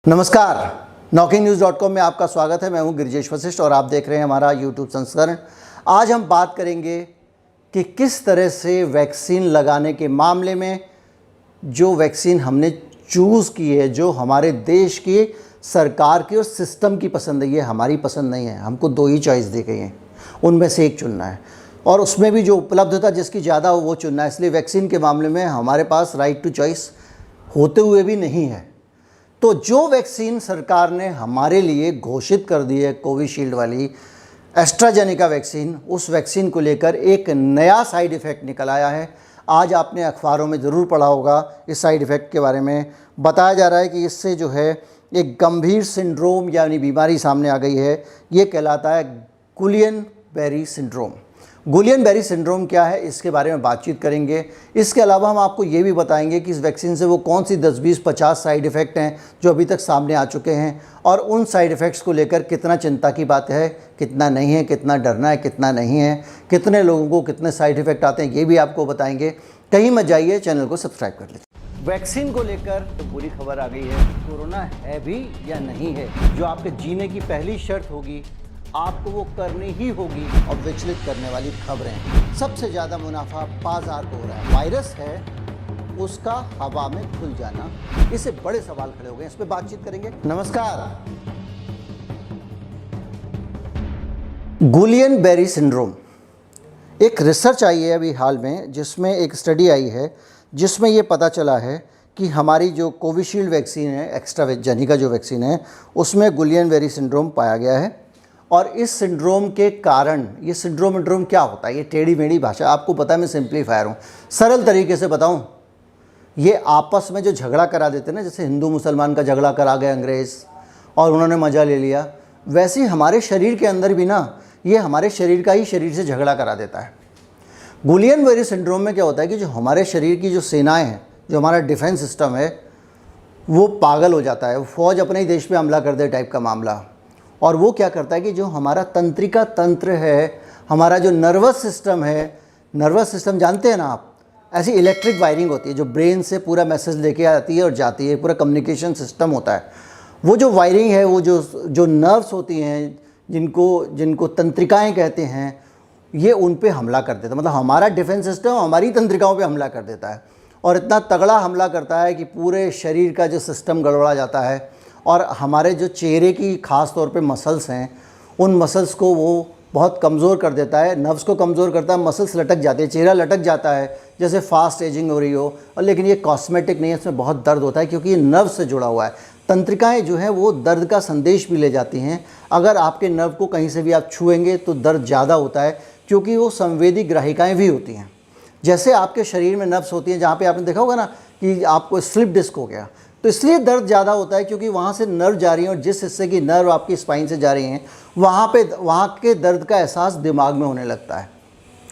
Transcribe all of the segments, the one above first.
नमस्कार, knockingnewz.com में आपका स्वागत है। मैं हूं गिरिजेश वशिष्ठ और आप देख रहे हैं हमारा यूट्यूब संस्करण। आज हम बात करेंगे कि किस तरह से वैक्सीन लगाने के मामले में जो वैक्सीन हमने चूज़ की है, जो हमारे देश की सरकार की और सिस्टम की पसंद है, ये हमारी पसंद नहीं है। हमको दो ही चॉइस दी गई हैं, उनमें से एक चुनना है और उसमें भी जो उपलब्धता जिसकी ज़्यादा हो वो चुनना है। इसलिए वैक्सीन के मामले में हमारे पास राइट टू चॉइस होते हुए भी नहीं है। तो जो वैक्सीन सरकार ने हमारे लिए घोषित कर दी है, कोविशील्ड वाली एस्ट्राजेनेका वैक्सीन, उस वैक्सीन को लेकर एक नया साइड इफ़ेक्ट निकल आया है। आज आपने अखबारों में ज़रूर पढ़ा होगा। इस साइड इफ़ेक्ट के बारे में बताया जा रहा है कि इससे जो है एक गंभीर सिंड्रोम यानी बीमारी सामने आ गई है। ये कहलाता है गुलियन बेरी सिंड्रोम। गुलियन बेरी सिंड्रोम क्या है, इसके बारे में बातचीत करेंगे। इसके अलावा हम आपको ये भी बताएंगे कि इस वैक्सीन से वो कौन सी 10, 20, 50 साइड इफ़ेक्ट हैं जो अभी तक सामने आ चुके हैं और उन साइड इफ़ेक्ट्स को लेकर कितना चिंता की बात है, कितना नहीं है, कितना डरना है, कितना नहीं है, कितने लोगों को कितने साइड इफ़ेक्ट आते हैं, ये भी आपको बताएंगे। कहीं मत जाइए, चैनल को सब्सक्राइब कर लीजिए। वैक्सीन को लेकर तो बुरी खबर आ गई है। कोरोना है भी या नहीं है, जो आपके जीने की पहली शर्त होगी आपको वो करनी ही होगी। और विचलित करने वाली खबरें, सबसे ज़्यादा मुनाफा बाजार को हो रहा है। वायरस है, उसका हवा में खुल जाना, इससे बड़े सवाल खड़े हो गए। इस पर बातचीत करेंगे। नमस्कार। गुलियन बेरी सिंड्रोम एक रिसर्च आई है अभी हाल में, जिसमें एक स्टडी आई है जिसमें ये पता चला है कि हमारी जो कोविशील्ड वैक्सीन है, एस्ट्राजेनेका जो वैक्सीन है, उसमें गुलियन बेरी सिंड्रोम पाया गया है। और इस सिंड्रोम के कारण, ये सिंड्रोम क्या होता है, ये टेढ़ी मेढ़ी भाषा आपको पता है, मैं सिंप्लीफायर हूँ, सरल तरीके से बताऊँ। ये आपस में जो झगड़ा करा देते हैं ना, जैसे हिंदू मुसलमान का झगड़ा करा गए अंग्रेज़ और उन्होंने मज़ा ले लिया, वैसे ही हमारे शरीर के अंदर भी ना ये हमारे शरीर का ही शरीर से झगड़ा करा देता है। गुलियन बेरी सिंड्रोम में क्या होता है कि जो हमारे शरीर की जो सेनाएँ हैं, जो हमारा डिफेंस सिस्टम है, वो पागल हो जाता है। वो फ़ौज अपने ही देश पे हमला कर दे टाइप का मामला। और वो क्या करता है कि जो हमारा तंत्रिका तंत्र है, हमारा जो नर्वस सिस्टम है, नर्वस सिस्टम जानते हैं ना आप, ऐसी इलेक्ट्रिक वायरिंग होती है जो ब्रेन से पूरा मैसेज लेके आती है और जाती है, पूरा कम्युनिकेशन सिस्टम होता है। वो जो वायरिंग है, वो जो नर्व्स होती हैं, जिनको तंत्रिकाएँ कहते हैं, ये उन पे हमला कर देता है। मतलब हमारा डिफेंस सिस्टम हमारी तंत्रिकाओं पे हमला कर देता है और इतना तगड़ा हमला करता है कि पूरे शरीर का जो सिस्टम गड़बड़ा जाता है। और हमारे जो चेहरे की ख़ास तौर पे मसल्स हैं, उन मसल्स को वो बहुत कमज़ोर कर देता है, नर्व्स को कमज़ोर करता है, मसल्स लटक जाते हैं, चेहरा लटक जाता है जैसे फास्ट एजिंग हो रही हो। और लेकिन ये कॉस्मेटिक नहीं है, इसमें बहुत दर्द होता है क्योंकि ये नर्व से जुड़ा हुआ है। तंत्रिकाएं जो हैं वो दर्द का संदेश भी ले जाती हैं। अगर आपके नर्व को कहीं से भी आप छुएंगे तो दर्द ज़्यादा होता है, क्योंकि वो संवेदी ग्राहिकाएँ भी होती हैं। जैसे आपके शरीर में नर्व्स होती हैं, जहाँ पर आपने देखा होगा ना कि आपको स्लिप डिस्क हो गया, तो इसलिए दर्द ज़्यादा होता है क्योंकि वहाँ से नर्व जा रही है और जिस हिस्से की नर्व आपकी स्पाइन से जा रही हैं, वहाँ के दर्द का एहसास दिमाग में होने लगता है।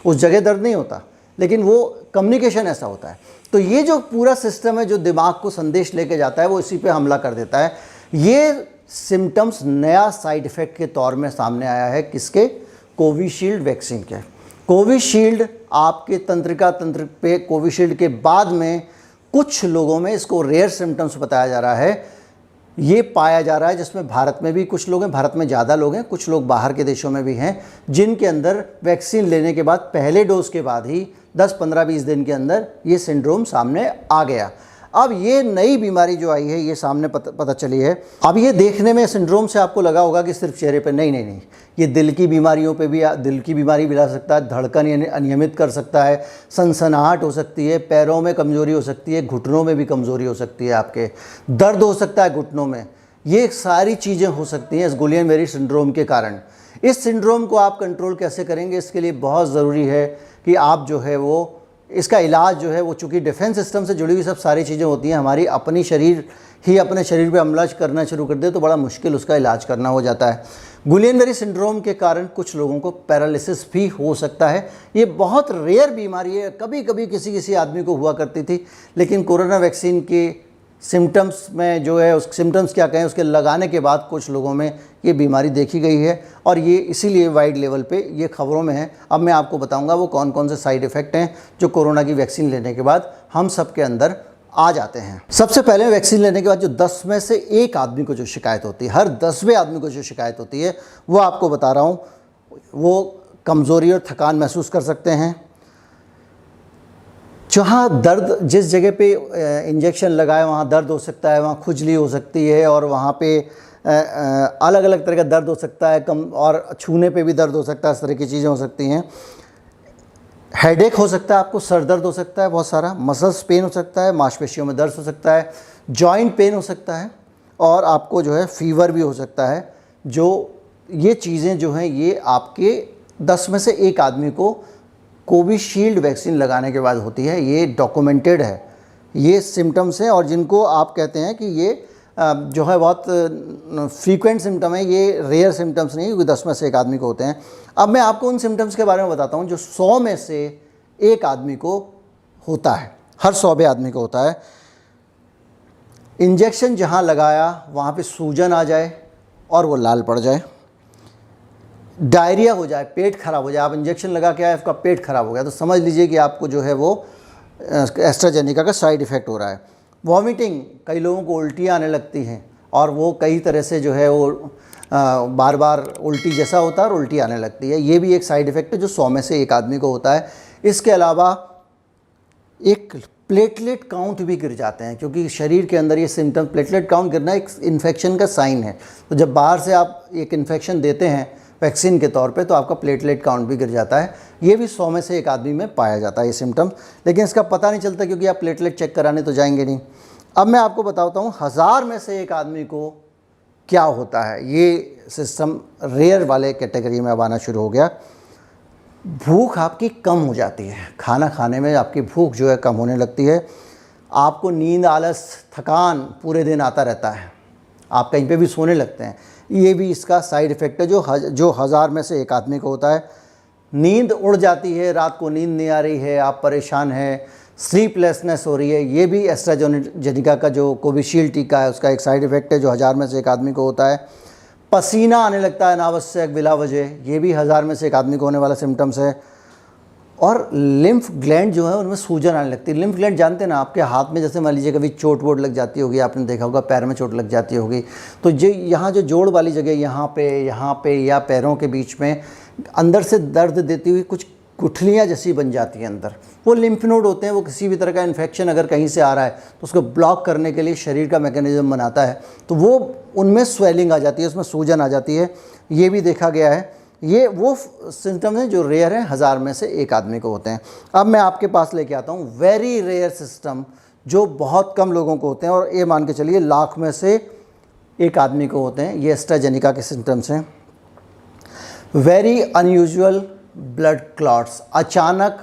उस जगह दर्द नहीं होता, लेकिन वो कम्युनिकेशन ऐसा होता है। तो ये जो पूरा सिस्टम है जो दिमाग को संदेश लेके जाता है, वो इसी पे हमला कर देता है। ये सिम्टम्स नया साइड इफ़ेक्ट के तौर में सामने आया है। किसके? कोविशील्ड वैक्सीन के। कोविशील्ड आपके तंत्रिका तंत्र पे कोविशील्ड के बाद में कुछ लोगों में इसको रेयर सिम्टम्स बताया जा रहा है, ये पाया जा रहा है, जिसमें भारत में भी कुछ लोग हैं, भारत में ज़्यादा लोग हैं, कुछ लोग बाहर के देशों में भी हैं, जिनके अंदर वैक्सीन लेने के बाद पहले डोज के बाद ही 10, 15, 20 दिन के अंदर ये सिंड्रोम सामने आ गया। अब ये नई बीमारी जो आई है, ये सामने पता चली है। अब ये देखने में सिंड्रोम से आपको लगा होगा कि सिर्फ चेहरे पे, नहीं, ये दिल की बीमारियों पे भी, दिल की बीमारी भी ला सकता है, धड़कन अनियमित कर सकता है, सनसनाहट हो सकती है, पैरों में कमज़ोरी हो सकती है, घुटनों में भी कमज़ोरी हो सकती है, आपके दर्द हो सकता है घुटनों में। ये सारी चीज़ें हो सकती हैं इस गुलियन बेरी सिंड्रोम के कारण। इस सिंड्रोम को आप कंट्रोल कैसे करेंगे, इसके लिए बहुत ज़रूरी है कि आप जो है वो इसका इलाज जो है वो, चूँकि डिफेंस सिस्टम से जुड़ी हुई सब सारी चीज़ें होती हैं, हमारी अपनी शरीर ही अपने शरीर पे हमला करना शुरू कर दे तो बड़ा मुश्किल उसका इलाज करना हो जाता है। गुलियन बेरी सिंड्रोम के कारण कुछ लोगों को पैरालिसिस भी हो सकता है। ये बहुत रेयर बीमारी है, कभी कभी किसी आदमी को हुआ करती थी, लेकिन कोरोना वैक्सीन के सिम्टम्स में जो है, उस सिम्टम्स क्या कहें, उसके लगाने के बाद कुछ लोगों में ये बीमारी देखी गई है और ये इसीलिए वाइड लेवल पे ये खबरों में है। अब मैं आपको बताऊंगा वो कौन कौन से साइड इफ़ेक्ट हैं जो कोरोना की वैक्सीन लेने के बाद हम सब के अंदर आ जाते हैं। सबसे पहले वैक्सीन लेने के बाद जो 10 में से 1 आदमी को जो शिकायत होती है, हर 10वें आदमी को जो शिकायत होती है, वो आपको बता रहा हूँ, वो कमज़ोरी और थकान महसूस कर सकते हैं। जहाँ दर्द, जिस जगह पे इंजेक्शन लगाए वहाँ दर्द हो सकता है, वहाँ खुजली हो सकती है और वहाँ पे अलग अलग तरह का दर्द हो सकता है, कम और छूने पे भी दर्द हो सकता है, इस तरह की चीज़ें हो सकती हैं। हेडेक हो सकता है, आपको सर दर्द हो सकता है बहुत सारा, मसल्स पेन हो सकता है, मांसपेशियों में दर्द हो सकता है, जॉइंट पेन हो सकता है और आपको जो है फीवर भी हो सकता है। जो ये चीज़ें जो हैं ये आपके 10 में से 1 आदमी को कोविशील्ड वैक्सीन लगाने के बाद होती है। ये डॉक्यूमेंटेड है, ये सिम्टम्स हैं और जिनको आप कहते हैं कि ये जो है बहुत फ्रीक्वेंट सिम्टम है, ये रेयर सिम्टम्स नहीं, क्योंकि 10 में से 1 आदमी को होते हैं। अब मैं आपको उन सिम्टम्स के बारे में बताता हूँ जो 100 में से 1 आदमी को होता है, हर 100वें आदमी को होता है। इंजेक्शन जहाँ लगाया वहाँ पे सूजन आ जाए और वो लाल पड़ जाए, डायरिया हो जाए, पेट खराब हो जाए। आप इंजेक्शन लगा के आए, आपका पेट खराब हो गया तो समझ लीजिए कि आपको जो है वो एस्ट्राजेनिका का साइड इफ़ेक्ट हो रहा है। वॉमिटिंग, कई लोगों को उल्टियाँ आने लगती हैं और वो कई तरह से जो है वो बार बार उल्टी जैसा होता है और उल्टी आने लगती है। ये भी एक साइड इफ़ेक्ट है जो 100 में से 1 आदमी को होता है। इसके अलावा एक प्लेटलेट काउंट भी गिर जाते हैं, क्योंकि शरीर के अंदर ये सिम्टम, प्लेटलेट काउंट गिरना एक इन्फेक्शन का साइन है। तो जब बाहर से आप एक इन्फेक्शन देते हैं वैक्सीन के तौर पे तो आपका प्लेटलेट काउंट भी गिर जाता है। ये भी 100 में से 1 आदमी में पाया जाता है ये सिम्टम, लेकिन इसका पता नहीं चलता क्योंकि आप प्लेटलेट चेक कराने तो जाएंगे नहीं। अब मैं आपको बताता हूँ 1000 में से 1 आदमी को क्या होता है। ये सिस्टम रेयर वाले कैटेगरी में अब आना शुरू हो गया। भूख आपकी कम हो जाती है, खाना खाने में आपकी भूख जो है कम होने लगती है। आपको नींद, आलस, थकान पूरे दिन आता रहता है, आप कहीं पे भी सोने लगते हैं। ये भी इसका साइड इफ़ेक्ट है जो 1000 में से 1 आदमी को होता है। नींद उड़ जाती है, रात को नींद नहीं आ रही है, आप परेशान हैं, स्लीपलेसनेस हो रही है। ये भी एस्ट्राजेनिका का जो कोविशील्ड टीका है उसका एक साइड इफ़ेक्ट है जो 1000 में से 1 आदमी को होता है। पसीना आने लगता है अनावश्यक, बिला वजह, ये भी 1000 में से 1 आदमी को होने वाला सिम्टम्स है। और लिम्फ ग्लैंड जो है उनमें सूजन आने लगती है। लिम्फ ग्लैंड जानते हैं ना, आपके हाथ में जैसे मान लीजिए कभी चोट वोट लग जाती होगी, आपने देखा होगा पैर में चोट लग जाती होगी, तो जो यहाँ जो जोड़ वाली जगह यहाँ पे या पैरों के बीच में अंदर से दर्द देती हुई कुछ गुठलियाँ जैसी बन जाती हैं अंदर, वो लिम्फ नोड होते हैं। वो किसी भी तरह का इन्फेक्शन अगर कहीं से आ रहा है तो उसको ब्लॉक करने के लिए शरीर का मैकेनिज्म बनाता है, तो वो उनमें स्वेलिंग आ जाती है, उसमें सूजन आ जाती है। ये भी देखा गया है। ये वो सिम्टम हैं जो रेयर हैं, 1000 में से 1 आदमी को होते हैं। अब मैं आपके पास लेके आता हूँ वेरी रेयर सिस्टम जो बहुत कम लोगों को होते हैं और ये मान के चलिए लाख में से 1 आदमी को होते हैं। ये एस्ट्राजेनिका के सिम्टम्स हैं। वेरी अनयूजुअल ब्लड क्लॉट्स, अचानक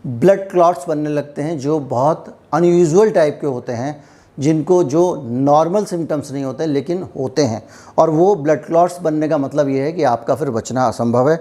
ब्लड क्लॉट्स बनने लगते हैं जो बहुत अनयूजुअल टाइप के होते हैं, जिनको जो नॉर्मल सिम्टम्स नहीं होते लेकिन होते हैं। और वो ब्लड क्लॉट्स बनने का मतलब ये है कि आपका फिर बचना असंभव है।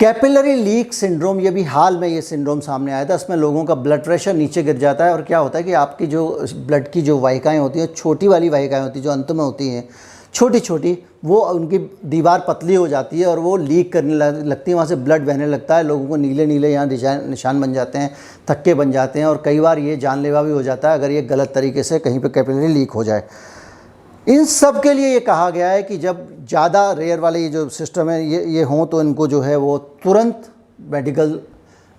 कैपिलरी लीक सिंड्रोम, ये भी हाल में ये सिंड्रोम सामने आया था। इसमें लोगों का ब्लड प्रेशर नीचे गिर जाता है और क्या होता है कि आपकी जो ब्लड की जो वाहिकाएँ होती हैं, छोटी वाली वाहिकाएँ होती हैं जो अंत में होती हैं, छोटी छोटी, वो उनकी दीवार पतली हो जाती है और वो लीक करने लगती है, वहाँ से ब्लड बहने लगता है। लोगों को नीले नीले यहाँ निशान बन जाते हैं, थक्के बन जाते हैं और कई बार ये जानलेवा भी हो जाता है अगर ये गलत तरीके से कहीं पे कैपिलरी लीक हो जाए। इन सब के लिए ये कहा गया है कि जब ज़्यादा रेयर वाले ये जो सिस्टम है ये हों तो इनको जो है वो तुरंत मेडिकल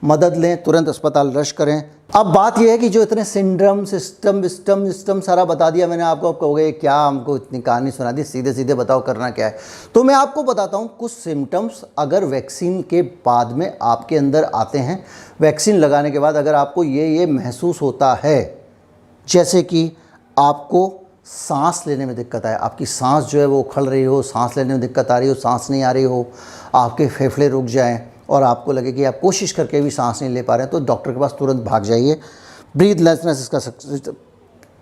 मदद लें, तुरंत अस्पताल रश करें। अब बात यह है कि जो इतने सिंड्रम सिस्टम सारा बता दिया मैंने आपको, अब कहोगे क्या हमको इतनी कहानी सुना दी, सीधे सीधे बताओ करना क्या है। तो मैं आपको बताता हूँ कुछ सिम्टम्स अगर वैक्सीन के बाद में आपके अंदर आते हैं, वैक्सीन लगाने के बाद अगर आपको ये महसूस होता है, जैसे कि आपको सांस लेने में दिक्कत आए, आपकी सांस जो है वो उखड़ रही हो, सांस लेने में दिक्कत आ रही हो, सांस नहीं आ रही हो, आपके फेफड़े रुक जाएं और आपको लगे कि आप कोशिश करके भी सांस नहीं ले पा रहे हैं, तो डॉक्टर के पास तुरंत भाग जाइए। ब्रीथलेसनेस इसका,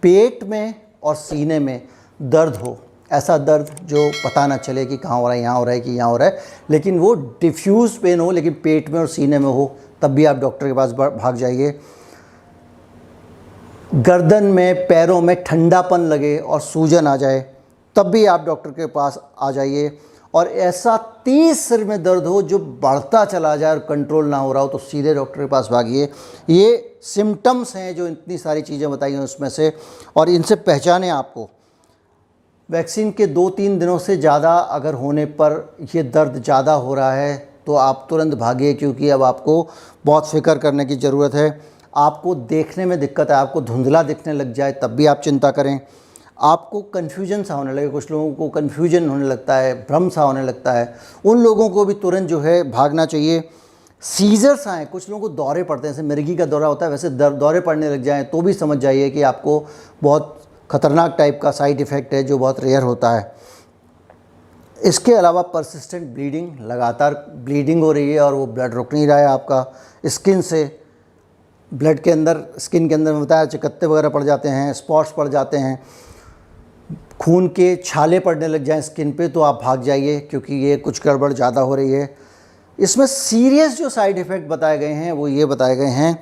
पेट में और सीने में दर्द हो, ऐसा दर्द जो पता ना चले कि कहाँ हो रहा है, यहाँ हो रहा है कि यहाँ हो रहा है, लेकिन वो डिफ्यूज़ पेन हो लेकिन पेट में और सीने में हो, तब भी आप डॉक्टर के पास भाग जाइए। गर्दन में, पैरों में ठंडापन लगे और सूजन आ जाए, तब भी आप डॉक्टर के पास आ जाइए। और ऐसा तेज सिर में दर्द हो जो बढ़ता चला जाए और कंट्रोल ना हो रहा हो, तो सीधे डॉक्टर के पास भागिए। ये सिम्टम्स हैं जो इतनी सारी चीज़ें बताई हैं उसमें से, और इनसे पहचाने आपको। वैक्सीन के 2-3 दिनों से ज़्यादा अगर होने पर ये दर्द ज़्यादा हो रहा है तो आप तुरंत भागिए, क्योंकि अब आपको बहुत फ़िक्र करने की ज़रूरत है। आपको देखने में दिक्कत है, आपको धुंधला दिखने लग जाए तब भी आप चिंता करें। आपको कन्फ्यूजन सा होने लगे, कुछ लोगों को कन्फ्यूजन होने लगता है, भ्रम सा होने लगता है, उन लोगों को भी तुरंत जो है भागना चाहिए। सीजर्स आएँ, कुछ लोगों को दौरे पड़ते हैं, जैसे मिर्गी का दौरा होता है वैसे दौरे पड़ने लग जाएँ, तो भी समझ जाइए कि आपको बहुत ख़तरनाक टाइप का साइड इफ़ेक्ट है जो बहुत रेयर होता है। इसके अलावा परसिस्टेंट ब्लीडिंग, लगातार ब्लीडिंग हो रही है और वो ब्लड रुक नहीं रहा है आपका। स्किन से ब्लड के अंदर, स्किन के अंदर में बताया चकत्ते वगैरह पड़ जाते हैं, स्पॉट्स पड़ जाते हैं, खून के छाले पड़ने लग जाएं स्किन पे, तो आप भाग जाइए, क्योंकि ये कुछ गड़बड़ ज़्यादा हो रही है। इसमें सीरियस जो साइड इफ़ेक्ट बताए गए हैं वो ये बताए गए हैं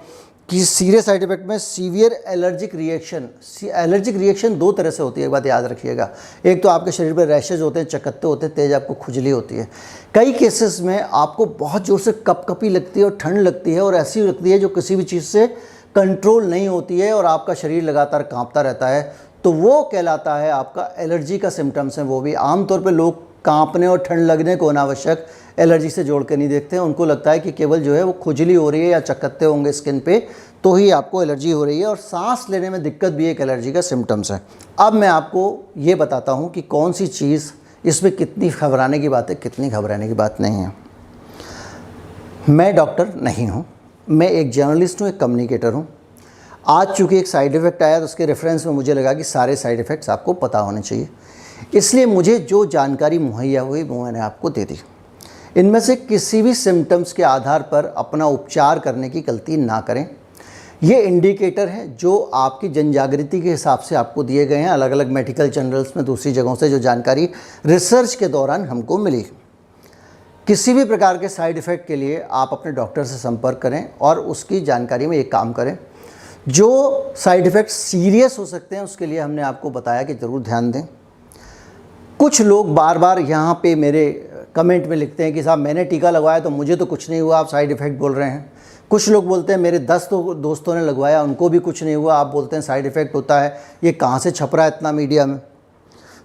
कि सीरियस साइड इफ़ेक्ट में severe allergic reaction. Allergic reaction 2 तरह से होती है, एक बात याद रखिएगा। एक तो आपके शरीर पर रैशेज होते हैं, चकत्ते होते हैं, तेज आपको खुजली होती है। कई केसेस में आपको बहुत ज़ोर से कपकपी लगती है और ठंड लगती है, और ऐसी लगती है जो किसी भी चीज़ से कंट्रोल नहीं होती है और आपका शरीर लगातार काँपता रहता है, तो वो कहलाता है आपका एलर्जी का सिम्टम्स हैं। वो भी आमतौर पे लोग कांपने और ठंड लगने को अनावश्यक एलर्जी से जोड़ के नहीं देखते हैं। उनको लगता है कि केवल जो है वो खुजली हो रही है या चकत्ते होंगे स्किन पे तो ही आपको एलर्जी हो रही है, और सांस लेने में दिक्कत भी एक एलर्जी का सिम्टम्स है। अब मैं आपको ये बताता हूँ कि कौन सी चीज़ इसमें कितनी घबराने की बात है, कितनी घबराने की बात नहीं है। मैं डॉक्टर नहीं हूँ, मैं एक जर्नलिस्ट हूँ, एक कम्युनिकेटर हूँ। आज चूँकि एक साइड इफ़ेक्ट आया तो उसके रेफरेंस में मुझे लगा कि सारे साइड इफ़ेक्ट्स आपको पता होने चाहिए, इसलिए मुझे जो जानकारी मुहैया हुई वो मैंने आपको दे दी। इनमें से किसी भी सिम्टम्स के आधार पर अपना उपचार करने की गलती ना करें। ये इंडिकेटर हैं जो आपकी जनजागृति के हिसाब से आपको दिए गए हैं अलग अलग मेडिकल जर्नल्स में, दूसरी जगहों से जो जानकारी रिसर्च के दौरान हमको मिली। किसी भी प्रकार के साइड इफ़ेक्ट के लिए आप अपने डॉक्टर से संपर्क करें और उसकी जानकारी में एक काम करें। जो साइड इफ़ेक्ट सीरियस हो सकते हैं उसके लिए हमने आपको बताया कि ज़रूर ध्यान दें। कुछ लोग बार बार यहाँ पे मेरे कमेंट में लिखते हैं कि साहब मैंने टीका लगवाया तो मुझे तो कुछ नहीं हुआ, आप साइड इफ़ेक्ट बोल रहे हैं। कुछ लोग बोलते हैं मेरे 10 दोस्तों ने लगवाया उनको भी कुछ नहीं हुआ, आप बोलते हैं साइड इफ़ेक्ट होता है, ये कहाँ से छप रहा है इतना मीडिया में।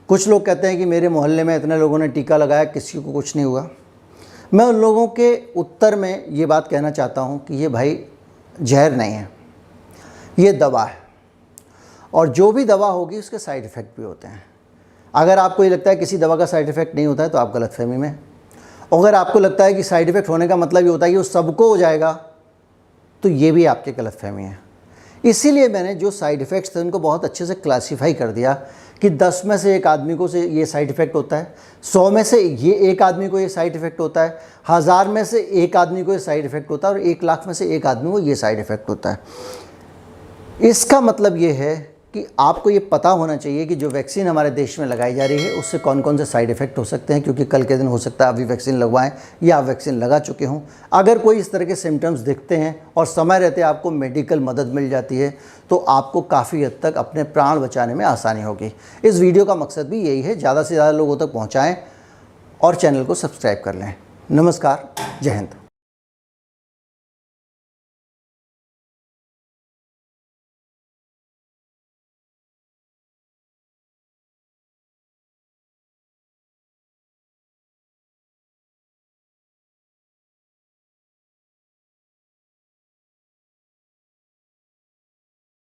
कुछ लोग कहते हैं कि मेरे मोहल्ले में इतने लोगों ने टीका लगाया किसी को कुछ नहीं हुआ। मैं उन लोगों के उत्तर में ये बात कहना चाहता हूँ कि ये भाई जहर नहीं है, ये दवा है, और जो भी दवा होगी उसके साइड इफ़ेक्ट भी होते हैं। अगर आपको ये लगता है किसी दवा का साइड इफ़ेक्ट नहीं होता है तो आप गलतफहमी में। अगर आपको लगता है कि साइड इफ़ेक्ट होने का मतलब ये होता है कि वो सबको हो जाएगा, तो ये भी आपकी गलतफहमी है। इसीलिए मैंने जो साइड इफ़ेक्ट्स थे उनको बहुत अच्छे से क्लासीफाई कर दिया कि 10 में से 1 आदमी को से ये साइड इफ़ेक्ट होता है, 100 में से ये 1 आदमी को ये साइड इफ़ेक्ट होता है, 1000 में से 1 आदमी को ये साइड इफ़ेक्ट होता है, और 1 लाख में से 1 आदमी को ये साइड इफ़ेक्ट होता है। इसका मतलब ये है कि आपको ये पता होना चाहिए कि जो वैक्सीन हमारे देश में लगाई जा रही है उससे कौन कौन से साइड इफ़ेक्ट हो सकते हैं, क्योंकि कल के दिन हो सकता है अभी वैक्सीन लगवाएं या आप वैक्सीन लगा चुके हों। अगर कोई इस तरह के सिम्टम्स दिखते हैं और समय रहते आपको मेडिकल मदद मिल जाती है तो आपको काफ़ी हद तक अपने प्राण बचाने में आसानी होगी। इस वीडियो का मकसद भी यही है, ज़्यादा से ज़्यादा लोगों तक पहुँचाएँ और चैनल को सब्सक्राइब कर लें। नमस्कार, जय हिंद।